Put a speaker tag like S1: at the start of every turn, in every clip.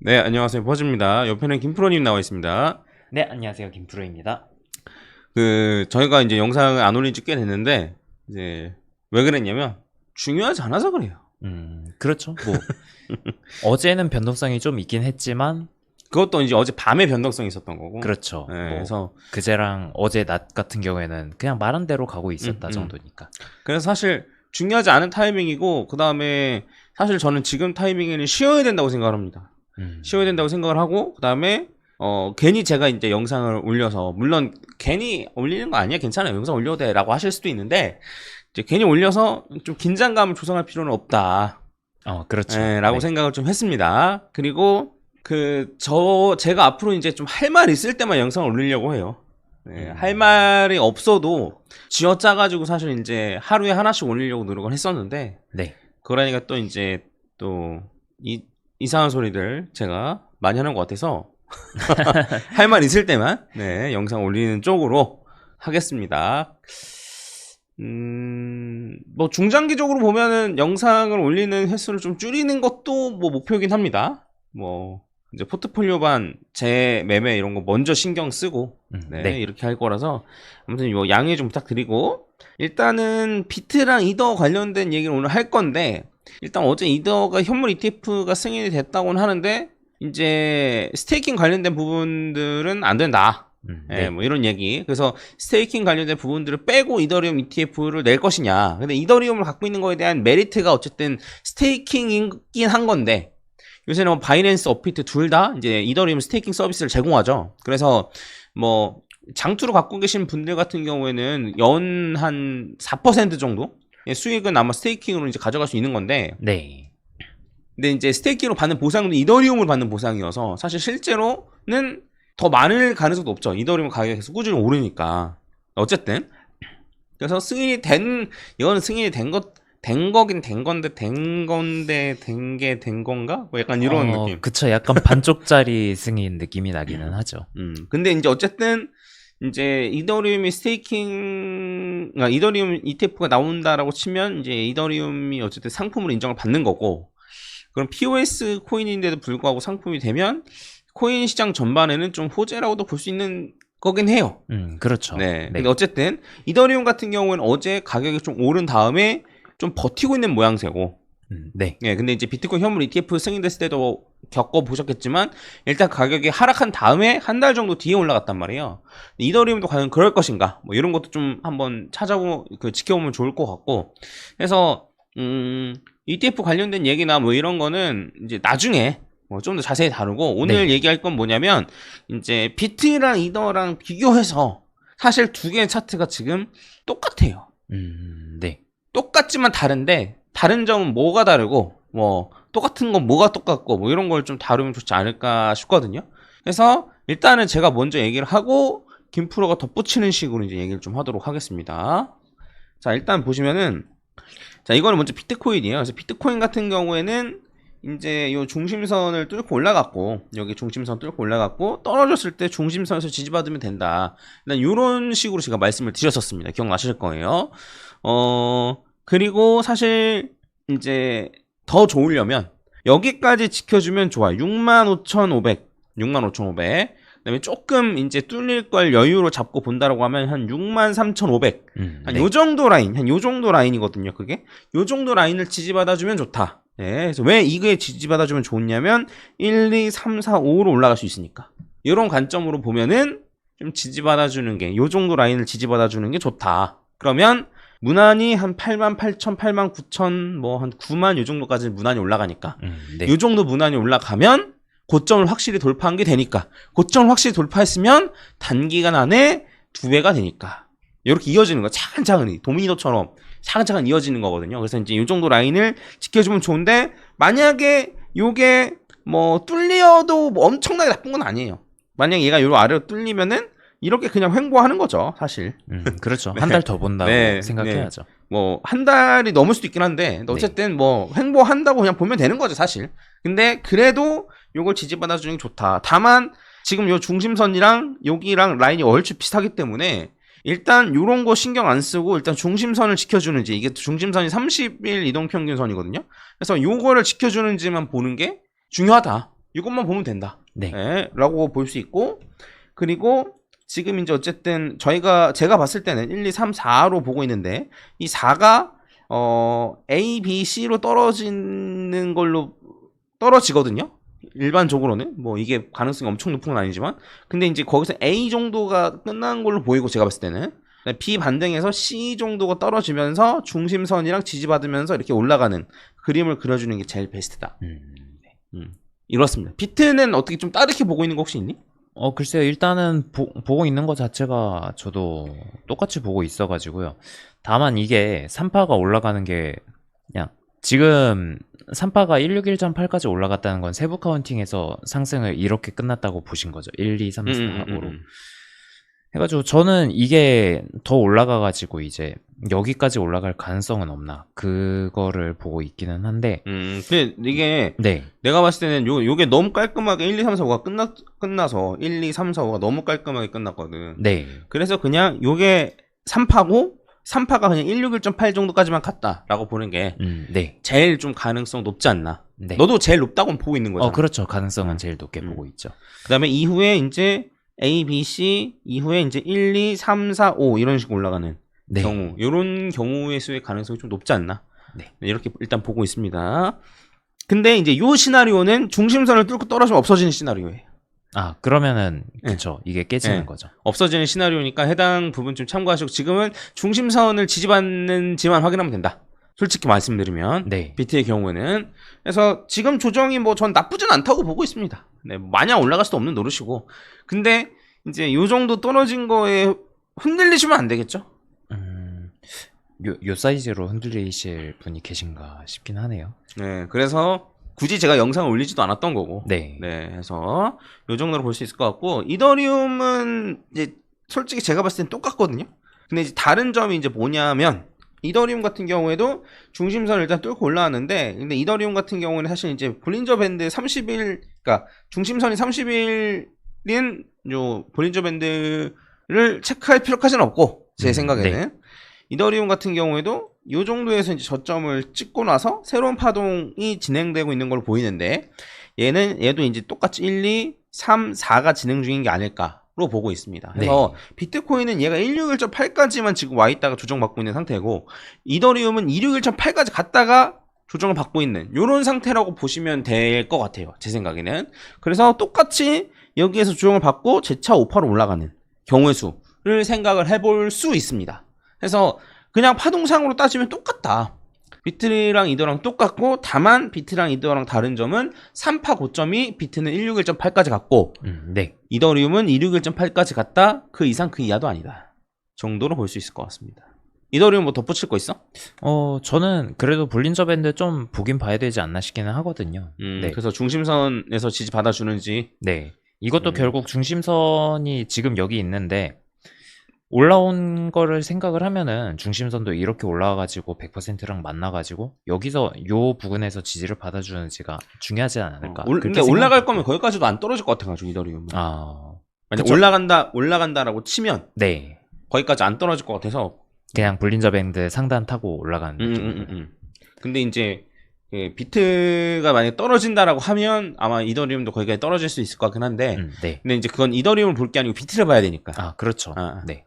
S1: 네, 안녕하세요. 버즈입니다. 옆에는 김프로님 나와 있습니다.
S2: 네, 안녕하세요. 김프로입니다.
S1: 저희가 이제 영상을 안 올린 지 꽤 됐는데, 이제, 왜 그랬냐면, 중요하지 않아서 그래요.
S2: 그렇죠. 뭐, 어제는 변동성이 좀 있긴 했지만,
S1: 그것도 이제 어제 밤에 변동성이 있었던 거고.
S2: 그렇죠.
S1: 네,
S2: 뭐,
S1: 그래서,
S2: 그제랑 어제 낮 같은 경우에는 그냥 말한 대로 가고 있었다 정도니까.
S1: 그래서 사실, 중요하지 않은 타이밍이고, 그 다음에, 사실 저는 지금 타이밍에는 쉬어야 된다고 생각을 합니다. 쉬어야 된다고 생각을 하고, 그 다음에, 괜히 제가 이제 영상을 올려서, 물론, 괜히 올리는 거 아니야? 괜찮아요. 영상 올려도 돼. 라고 하실 수도 있는데, 이제 괜히 올려서 좀 긴장감을 조성할 필요는 없다.
S2: 그렇죠.
S1: 라고
S2: 네.
S1: 생각을 좀 했습니다. 그리고, 제가 앞으로 이제 좀 할 말 있을 때만 영상을 올리려고 해요. 할 말이 없어도, 쥐어짜가지고 사실 이제 하루에 하나씩 올리려고 노력을 했었는데,
S2: 네.
S1: 그러니까 또 이제, 또, 이상한 소리들 제가 많이 하는 것 같아서, 할 말 있을 때만, 네, 영상 올리는 쪽으로 하겠습니다. 뭐, 중장기적으로 보면은 영상을 올리는 횟수를 좀 줄이는 것도 뭐, 목표이긴 합니다. 뭐, 이제 포트폴리오반 재매매 이런 거 먼저 신경 쓰고, 네,
S2: 네.
S1: 이렇게 할 거라서, 아무튼 이거 양해 좀 부탁드리고, 일단은 비트랑 이더 관련된 얘기를 오늘 할 건데, 일단 어제 이더가 현물 ETF가 승인이 됐다고는 하는데, 이제 스테이킹 관련된 부분들은 안 된다.
S2: 네.
S1: 뭐 이런 얘기. 그래서 스테이킹 관련된 부분들을 빼고 이더리움 ETF를 낼 것이냐. 근데 이더리움을 갖고 있는 거에 대한 메리트가 어쨌든 스테이킹이긴 한 건데, 요새는 뭐 바이낸스, 업비트 둘 다 이제 이더리움 스테이킹 서비스를 제공하죠. 그래서 뭐 장투로 갖고 계신 분들 같은 경우에는 연 한 4% 정도 수익은 아마 스테이킹으로 이제 가져갈 수 있는 건데,
S2: 네.
S1: 근데 이제 스테이킹으로 받는 보상도 이더리움을 받는 보상이어서 사실 실제로는 더 많을 가능성도 없죠. 이더리움 가격이 계속 꾸준히 오르니까. 어쨌든 그래서 이거는 승인이 된 거긴 된 건데 된 건가? 뭐 약간 이런 느낌.
S2: 그쵸. 약간 반쪽짜리 승인 느낌이 나기는 하죠.
S1: 근데 이제 어쨌든 이제 이더리움 ETF가 나온다라고 치면 이제 이더리움이 어쨌든 상품으로 인정을 받는 거고, 그럼 POS 코인인데도 불구하고 상품이 되면 코인 시장 전반에는 좀 호재라고도 볼 수 있는 거긴 해요.
S2: 그렇죠.
S1: 네.
S2: 네.
S1: 근데 어쨌든 이더리움 같은 경우는 어제 가격이 좀 오른 다음에 좀 버티고 있는 모양새고,
S2: 네.
S1: 근데 이제 비트코인 현물 ETF 승인됐을 때도 겪어보셨겠지만, 일단 가격이 하락한 다음에 한 달 정도 뒤에 올라갔단 말이에요. 이더리움도 과연 그럴 것인가? 뭐 이런 것도 좀 한번 지켜보면 좋을 것 같고, 그래서, ETF 관련된 얘기나 뭐 이런 거는 이제 나중에 뭐 좀 더 자세히 다루고, 오늘
S2: 네.
S1: 얘기할 건 뭐냐면, 이제 비트랑 이더랑 비교해서 사실 두 개의 차트가 지금 똑같아요.
S2: 네.
S1: 똑같지만 다른데, 다른 점은 뭐가 다르고, 뭐 똑같은 건 뭐가 똑같고, 뭐 이런 걸 좀 다루면 좋지 않을까 싶거든요. 그래서 일단은 제가 먼저 얘기를 하고 김프로가 덧붙이는 식으로 이제 얘기를 좀 하도록 하겠습니다. 자, 일단 보시면은, 자, 이거는 먼저 비트코인이에요. 그래서 비트코인 같은 경우에는 이제 요 중심선을 뚫고 올라갔고, 여기 중심선 뚫고 올라갔고, 떨어졌을 때 중심선에서 지지받으면 된다. 일단 요런 식으로 제가 말씀을 드렸었습니다. 기억나실 거예요. 그리고 사실 이제 더 좋으려면 여기까지 지켜주면 좋아요. 65,500. 그다음에 조금 이제 뚫릴 걸 여유로 잡고 본다라고 하면 한 63,500. 한
S2: 네.
S1: 요 정도 라인, 한 요 정도 라인이거든요. 그게 요 정도 라인을 지지받아주면 좋다. 그래서 왜 이게 지지받아주면 좋냐면 1, 2, 3, 4, 5로 올라갈 수 있으니까. 이런 관점으로 보면은 좀 지지받아주는 게, 요 정도 라인을 지지받아주는 게 좋다. 그러면 무난히 한 88,000, 89,000, 뭐 한 9만 요 정도까지 무난히 올라가니까.
S2: 네.
S1: 요 정도 무난히 올라가면 고점을 확실히 돌파한 게 되니까. 고점을 확실히 돌파했으면 단기간 안에 두 배가 되니까. 이렇게 이어지는 거. 차근차근히 도미노처럼 차근차근 이어지는 거거든요. 그래서 이제 이 정도 라인을 지켜주면 좋은데, 만약에 요게 뭐 뚫려도 뭐 엄청나게 나쁜 건 아니에요. 만약에 얘가 요 아래로 뚫리면은 이렇게 그냥 횡보하는 거죠, 사실.
S2: 그렇죠.
S1: 네.
S2: 한 달 더 본다고
S1: 네,
S2: 생각해야죠.
S1: 뭐 한 달이 넘을 수도 있긴 한데, 어쨌든 뭐 횡보한다고 그냥 보면 되는 거죠, 사실. 근데 그래도 요걸 지지받아주는 게 좋다. 다만 지금 요 중심선이랑 여기랑 라인이 얼추 비슷하기 때문에 일단 요런 거 신경 안 쓰고 일단 중심선을 지켜주는지, 이게 중심선이 30일 이동평균선이거든요. 그래서 요거를 지켜주는지만 보는 게 중요하다. 이것만 보면 된다.
S2: 네.
S1: 네, 라고 볼 수 있고, 그리고 지금 이제 어쨌든 제가 봤을 때는 1, 2, 3, 4로 보고 있는데, 이 4가 A, B, C로 떨어지는 걸로 떨어지거든요. 일반적으로는 뭐 이게 가능성이 엄청 높은 건 아니지만, 근데 이제 거기서 A 정도가 끝난 걸로 보이고, 제가 봤을 때는 B 반등에서 C 정도가 떨어지면서 중심선이랑 지지받으면서 이렇게 올라가는 그림을 그려주는 게 제일 베스트다. 이렇습니다. 비트는 어떻게 좀 다르게 보고 있는 거 혹시 있니?
S2: 글쎄요. 일단은 보고 있는 것 자체가 저도 똑같이 보고 있어가지고요. 다만 이게 3파가 올라가는 게 그냥 지금 3파가 161.8까지 올라갔다는 건 세부 카운팅에서 상승을 이렇게 끝났다고 보신 거죠. 1, 2, 3, 4로. 해가지고 저는 이게 더 올라가가지고 이제 여기까지 올라갈 가능성은 없나 그거를 보고 있기는 한데
S1: 근데 이게
S2: 네.
S1: 내가 봤을 때는 요게 너무 깔끔하게 1, 2, 3, 4, 5가 끝나서 1, 2, 3, 4, 5가 너무 깔끔하게 끝났거든.
S2: 네.
S1: 그래서 그냥 요게 3파고 3파가 그냥 161.8 정도까지만 갔다라고 보는 게
S2: 네.
S1: 제일 좀 가능성 높지 않나.
S2: 네.
S1: 너도 제일 높다고 보고 있는 거잖아.
S2: 그렇죠. 가능성은 제일 높게 보고 있죠.
S1: 그다음에 이후에 이제 A, B, C 이후에 이제 1, 2, 3, 4, 5 이런 식으로 올라가는
S2: 네.
S1: 경우, 이런 경우의 수의 가능성이 좀 높지 않나.
S2: 네.
S1: 이렇게 일단 보고 있습니다. 근데 이제 요 시나리오는 중심선을 뚫고 떨어지면 없어지는 시나리오예요.
S2: 그러면은 그렇죠. 이게 깨지는 거죠.
S1: 없어지는 시나리오니까 해당 부분 좀 참고하시고, 지금은 중심선을 지지받는지만 확인하면 된다. 솔직히 말씀드리면
S2: 네.
S1: 비트의 경우에는. 그래서 지금 조정이 뭐 전 나쁘진 않다고 보고 있습니다. 네, 마냥 올라갈 수도 없는 노릇이고. 근데 이제 요 정도 떨어진 거에 흔들리시면 안 되겠죠?
S2: 요 사이즈로 흔들리실 분이 계신가 싶긴 하네요.
S1: 네, 그래서 굳이 제가 영상을 올리지도 않았던 거고.
S2: 네.
S1: 네, 해서 요 정도로 볼 수 있을 것 같고, 이더리움은 이제 솔직히 제가 봤을 땐 똑같거든요. 근데 이제 다른 점이 이제 뭐냐면, 이더리움 같은 경우에도 중심선을 일단 뚫고 올라왔는데, 근데 이더리움 같은 경우는 사실 이제 볼린저 밴드 30일, 그러니까 중심선이 30일인 요 볼린저 밴드를 체크할 필요까지는 없고, 제 생각에는.
S2: 네.
S1: 이더리움 같은 경우에도 이 정도에서 이제 저점을 찍고 나서 새로운 파동이 진행되고 있는 걸로 보이는데, 얘도 이제 똑같이 1, 2, 3, 4가 진행 중인 게 아닐까로 보고 있습니다. 그래서 비트코인은 얘가 161.8까지만 지금 와 있다가 조정받고 있는 상태고, 이더리움은 261.8까지 갔다가 조정을 받고 있는 이런 상태라고 보시면 될 것 같아요. 제 생각에는. 그래서 똑같이 여기에서 조정을 받고 재차 5파로 올라가는 경우의 수를 생각을 해볼 수 있습니다. 그래서 그냥 파동상으로 따지면 똑같다. 비트랑 이더랑 똑같고, 다만 비트랑 이더랑 다른 점은 3파 고점이 비트는 161.8까지 갔고,
S2: 네.
S1: 이더리움은 261.8까지 갔다. 그 이상 그 이하도 아니다 정도로 볼 수 있을 것 같습니다. 이더리움 뭐 덧붙일 거 있어?
S2: 저는 그래도 볼린저 밴드 좀 보긴 봐야 되지 않나 싶기는 하거든요. 네.
S1: 그래서 중심선에서 지지 받아주는지.
S2: 네. 이것도 결국 중심선이 지금 여기 있는데, 올라온 거를 생각을 하면은 중심선도 이렇게 올라와가지고 100%랑 만나가지고 여기서 요 부근에서 지지를 받아주는지가 중요하지 않을까.
S1: 근데 올라갈 거면 거기까지도 안 떨어질 것 같아가지고 이더리움은. 만약 올라간다라고 치면
S2: 네.
S1: 거기까지 안 떨어질 것 같아서
S2: 그냥 볼린저 밴드 상단 타고 올라가는 느낌.
S1: 근데 이제 비트가 만약에 떨어진다라고 하면 아마 이더리움도 거기까지 떨어질 수 있을 것 같긴 한데,
S2: 네.
S1: 근데 이제 그건 이더리움을 볼 게 아니고 비트를 봐야 되니까.
S2: 그렇죠. 네.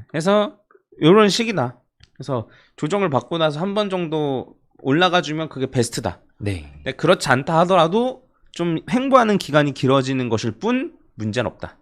S1: 그래서 요런 식이다. 그래서 조정을 받고 나서 한 번 정도 올라가주면 그게 베스트다.
S2: 네.
S1: 근데 그렇지 않다 하더라도 좀 횡보하는 기간이 길어지는 것일 뿐 문제는 없다.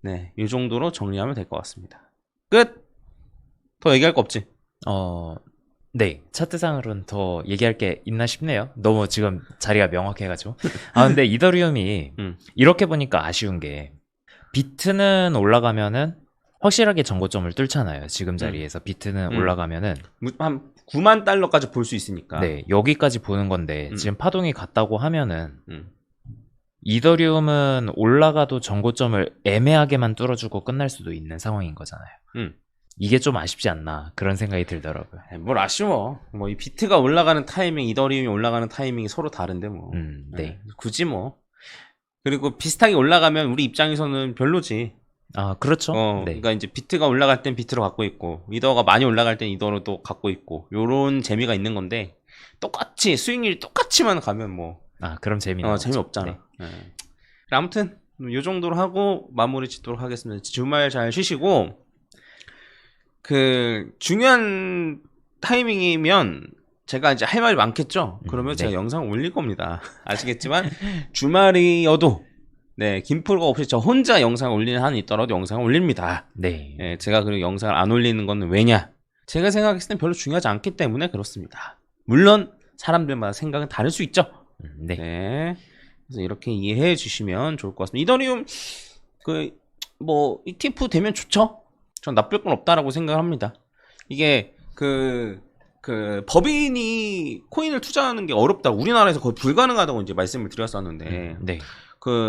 S1: 네, 이 정도로 정리하면 될 것 같습니다. 끝. 더 얘기할 거 없지?
S2: 네, 차트상으로는 더 얘기할 게 있나 싶네요. 너무 지금 자리가 명확해가지고. 근데 이더리움이 이렇게 보니까 아쉬운 게, 비트는 올라가면은 확실하게 전고점을 뚫잖아요. 지금 자리에서 비트는 올라가면은
S1: 한 9만 달러까지 볼 수 있으니까.
S2: 네, 여기까지 보는 건데 지금 파동이 갔다고 하면은 이더리움은 올라가도 전고점을 애매하게만 뚫어주고 끝날 수도 있는 상황인 거잖아요. 이게 좀 아쉽지 않나 그런 생각이 들더라고요.
S1: 뭘 아쉬워. 뭐 이 비트가 올라가는 타이밍, 이더리움이 올라가는 타이밍이 서로 다른데 뭐.
S2: 네.
S1: 굳이 뭐. 그리고 비슷하게 올라가면 우리 입장에서는 별로지.
S2: 그렇죠. 네.
S1: 그러니까 이제 비트가 올라갈 땐 비트로 갖고 있고, 이더가 많이 올라갈 땐 이더로 또 갖고 있고, 요런 재미가 있는 건데, 똑같이 수익률이 똑같이만 가면 뭐
S2: 아, 그럼 재미는 없죠.
S1: 재미없잖아.
S2: 네.
S1: 네. 아무튼 요 정도로 하고 마무리 짓도록 하겠습니다. 주말 잘 쉬시고 그 중요한 타이밍이면 제가 이제 할 말이 많겠죠. 그러면
S2: 네.
S1: 제가 영상 올릴 겁니다. 아시겠지만 주말이어도 네 김프로가 없이 저 혼자 영상 올리는 한이 있더라도 영상을 올립니다.
S2: 네.
S1: 네, 제가 그리고 영상을 안 올리는 건 왜냐? 제가 생각했을 땐 별로 중요하지 않기 때문에 그렇습니다. 물론 사람들마다 생각은 다를 수 있죠.
S2: 네.
S1: 네. 그래서 이렇게 이해해 주시면 좋을 것 같습니다. 이더리움 뭐 ETF 되면 좋죠. 전 나쁠 건 없다라고 생각합니다. 이게 법인이 코인을 투자하는 게 어렵다. 우리나라에서 거의 불가능하다고 이제 말씀을 드렸었는데
S2: 네.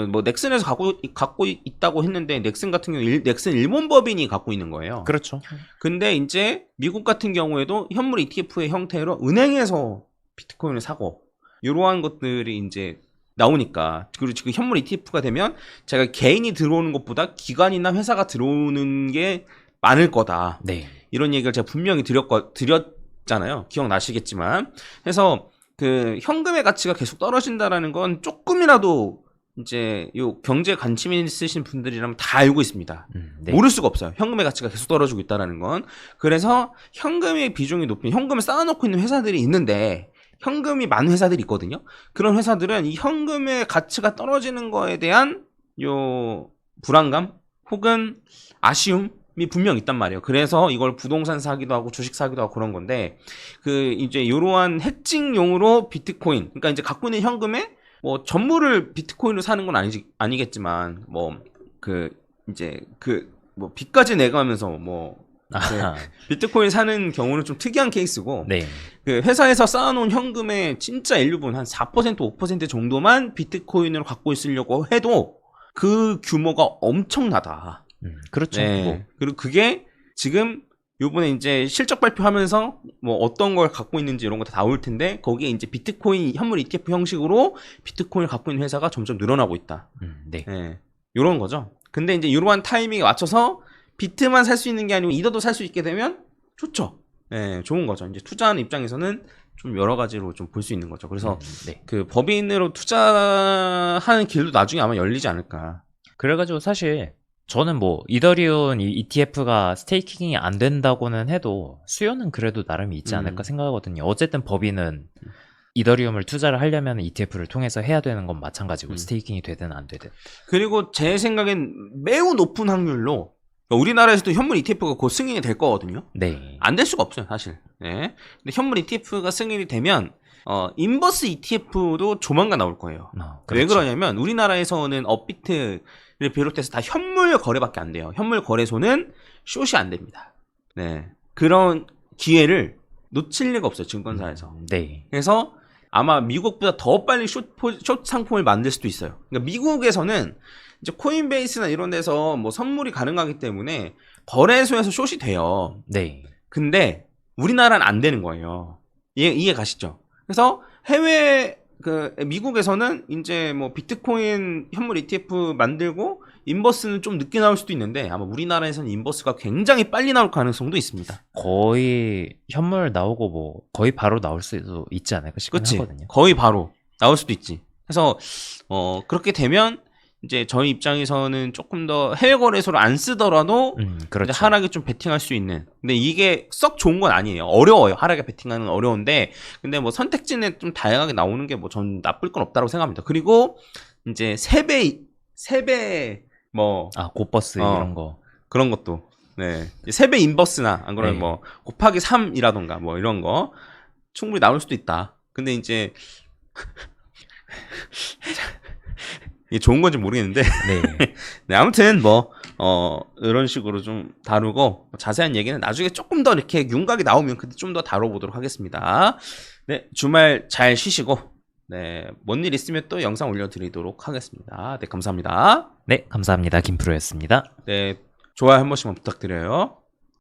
S1: 뭐 넥슨에서 갖고 있다고 했는데 넥슨 같은 경우 넥슨 일본 법인이 갖고 있는 거예요.
S2: 그렇죠.
S1: 근데 이제 미국 같은 경우에도 현물 ETF의 형태로 은행에서 비트코인을 사고 이러한 것들이 이제 나오니까 그리고 지금 현물 ETF가 되면 제가 개인이 들어오는 것보다 기관이나 회사가 들어오는 게 많을 거다.
S2: 네.
S1: 이런 얘기를 제가 분명히 드렸잖아요. 기억나시겠지만. 그래서 그 현금의 가치가 계속 떨어진다라는 건 조금이라도 이제 요 경제 관심 있으신 분들이라면 다 알고 있습니다.
S2: 네.
S1: 모를 수가 없어요. 현금의 가치가 계속 떨어지고 있다라는 건. 그래서 현금의 비중이 높은 현금을 쌓아놓고 있는 회사들이 있는데 현금이 많은 회사들이 있거든요. 그런 회사들은 이 현금의 가치가 떨어지는 거에 대한 요 불안감 혹은 아쉬움이 분명 있단 말이에요. 그래서 이걸 부동산 사기도 하고 주식 사기도 하고 그런 건데 그 이제 이러한 해칭용으로 비트코인 그러니까 이제 갖고 있는 현금에 뭐 전부를 비트코인으로 사는 건 아니겠지만 뭐 뭐 빚까지 내가면서 뭐 비트코인 사는 경우는 좀 특이한 케이스고
S2: 네.
S1: 그 회사에서 쌓아놓은 현금의 진짜 일부분 한 4% 5% 정도만 비트코인을 갖고 있으려고 해도 그 규모가 엄청나다.
S2: 그렇죠.
S1: 네.
S2: 뭐.
S1: 그리고 그게 지금 요번에 이제 실적 발표하면서 뭐 어떤 걸 갖고 있는지 이런 거 다 나올 텐데 거기에 이제 비트코인 현물 ETF 형식으로 비트코인을 갖고 있는 회사가 점점 늘어나고 있다.
S2: 네.
S1: 네. 요런 거죠. 근데 이제 이러한 타이밍에 맞춰서 비트만 살 수 있는 게 아니고 이더도 살 수 있게 되면 좋죠. 네, 좋은 거죠. 이제 투자하는 입장에서는 좀 여러 가지로 좀 볼 수 있는 거죠. 그래서
S2: 네.
S1: 그 법인으로 투자하는 길도 나중에 아마 열리지 않을까.
S2: 그래가지고 사실 저는 뭐 이더리움 ETF가 스테이킹이 안 된다고는 해도 수요는 그래도 나름 있지 않을까 생각하거든요. 어쨌든 법인은 이더리움을 투자를 하려면 ETF를 통해서 해야 되는 건 마찬가지고 스테이킹이 되든 안 되든.
S1: 그리고 제 생각엔 매우 높은 확률로 우리나라에서도 현물 ETF가 곧 승인이 될 거거든요.
S2: 네.
S1: 안 될 수가 없어요, 사실. 네. 근데 현물 ETF가 승인이 되면 인버스 ETF도 조만간 나올 거예요.
S2: 그렇죠.
S1: 왜 그러냐면 우리나라에서는 업비트를 비롯해서 다 현물 거래밖에 안 돼요. 현물 거래소는 숏이 안 됩니다. 네. 그런 기회를 놓칠 리가 없어요, 증권사에서.
S2: 네.
S1: 그래서 아마 미국보다 더 빨리 숏 상품을 만들 수도 있어요. 그러니까 미국에서는 이제 코인베이스나 이런 데서 뭐 선물이 가능하기 때문에 거래소에서 숏이 돼요.
S2: 네.
S1: 근데 우리나라는 안 되는 거예요. 이해 가시죠? 그래서 미국에서는 이제 뭐 비트코인 현물 ETF 만들고 인버스는 좀 늦게 나올 수도 있는데 아마 우리나라에서는 인버스가 굉장히 빨리 나올 가능성도 있습니다.
S2: 거의 현물 나오고 뭐 거의 바로 나올 수도 있지 않을까 싶긴 하거든요.
S1: 거의 바로 나올 수도 있지. 그래서 그렇게 되면 이제 저희 입장에서는 조금 더 해외 거래소를 안 쓰더라도
S2: 그렇죠.
S1: 이제 하락에 좀 베팅할 수 있는. 근데 이게 썩 좋은 건 아니에요. 어려워요. 하락에 베팅하는 어려운데 근데 뭐 선택지는 좀 다양하게 나오는 게 뭐 전 나쁠 건 없다고 생각합니다. 그리고 이제 3배 뭐
S2: 고버스 이런 거
S1: 그런 것도 네 3배 인버스나 안 그러면
S2: 네.
S1: 뭐 곱하기 3이라던가 뭐 이런 거 충분히 나올 수도 있다. 근데 이제 이게 좋은 건지 모르겠는데
S2: 네.
S1: 네, 아무튼 뭐 이런 식으로 좀 다루고 자세한 얘기는 나중에 조금 더 이렇게 윤곽이 나오면 그때 좀 더 다뤄보도록 하겠습니다. 네, 주말 잘 쉬시고 네, 뭔 일 있으면 또 영상 올려드리도록 하겠습니다. 네, 감사합니다.
S2: 네, 감사합니다. 김프로였습니다.
S1: 네, 좋아요 한 번씩만 부탁드려요.